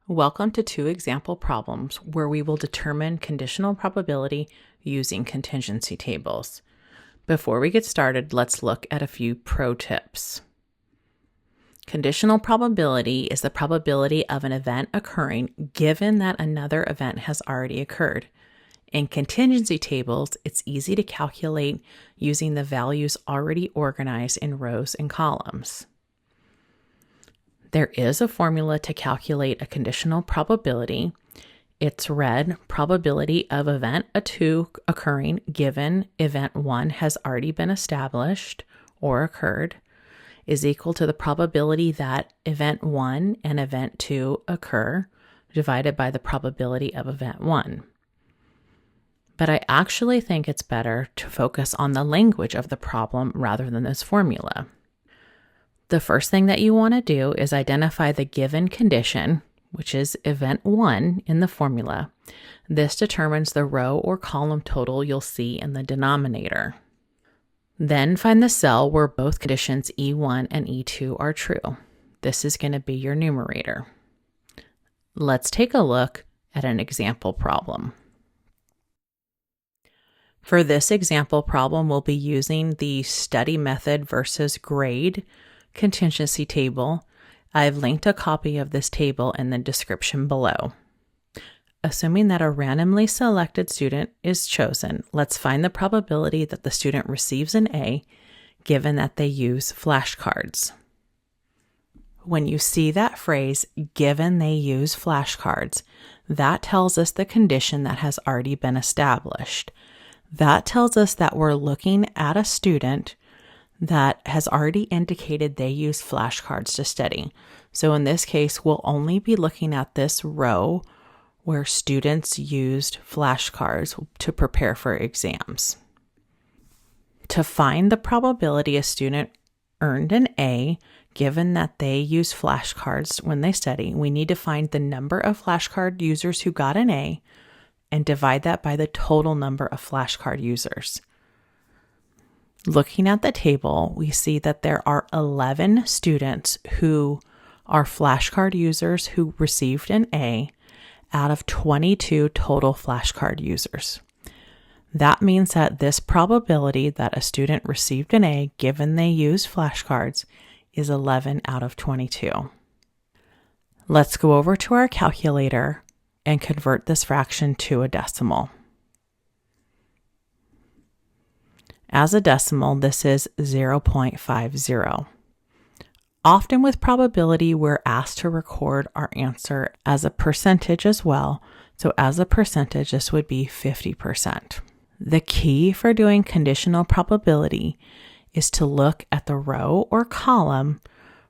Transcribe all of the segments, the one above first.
Welcome to 2 example problems where we will determine conditional probability using contingency tables. Before we get started, let's look at a few pro tips. Conditional probability is the probability of an event occurring given that another event has already occurred. In contingency tables, it's easy to calculate using the values already organized in rows and columns. There is a formula to calculate a conditional probability. It's read probability of event 2 occurring given event 1 has already been established or occurred is equal to the probability that event 1 and event 2 occur divided by the probability of event 1. But I actually think it's better to focus on the language of the problem rather than this formula. The first thing that you want to do is identify the given condition, which is event 1 in the formula. This determines the row or column total you'll see in the denominator. Then find the cell where both conditions E1 and E2 are true. This is going to be your numerator. Let's take a look at an example problem. For this example problem, we'll be using the study method versus grade contingency table. I've linked a copy of this table in the description below. Assuming that a randomly selected student is chosen, let's find the probability that the student receives an A given that they use flashcards. When you see that phrase, given they use flashcards, that tells us the condition that has already been established. That tells us that we're looking at a student that has already indicated they use flashcards to study. So in this case, we'll only be looking at this row where students used flashcards to prepare for exams. To find the probability a student earned an A, given that they use flashcards when they study, we need to find the number of flashcard users who got an A and divide that by the total number of flashcard users. Looking at the table, we see that there are 11 students who are flashcard users who received an A out of 22 total flashcard users. That means that this probability that a student received an A given they used flashcards is 11 out of 22. Let's go over to our calculator and convert this fraction to a decimal. As a decimal, this is 0.50. Often with probability, we're asked to record our answer as a percentage as well. So as a percentage, this would be 50%. The key for doing conditional probability is to look at the row or column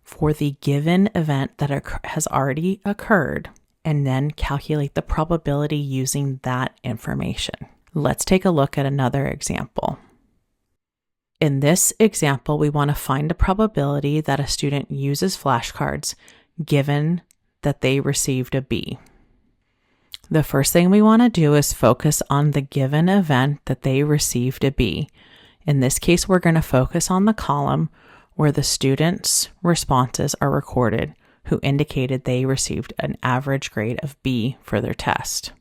for the given event that has already occurred and then calculate the probability using that information. Let's take a look at another example. In this example, we want to find the probability that a student uses flashcards given that they received a B. The first thing we want to do is focus on the given event that they received a B. In this case, we're going to focus on the column where the students' responses are recorded who indicated they received an average grade of B for their test.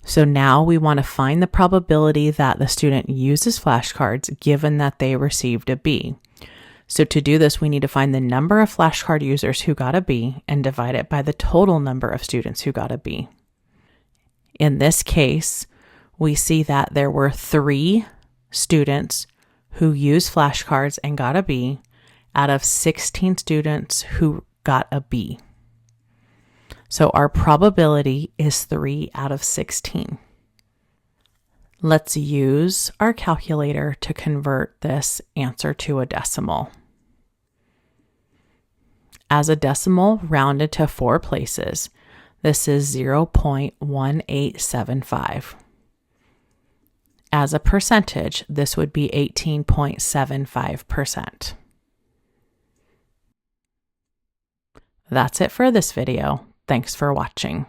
So now we want to find the probability that the student uses flashcards given that they received a B. So to do this, we need to find the number of flashcard users who got a B and divide it by the total number of students who got a B. In this case, we see that there were 3 students who used flashcards and got a B out of 16 students who got a B. So our probability is 3 out of 16. Let's use our calculator to convert this answer to a decimal. As a decimal rounded to 4 places, this is 0.1875. As a percentage, this would be 18.75%. That's it for this video. Thanks for watching.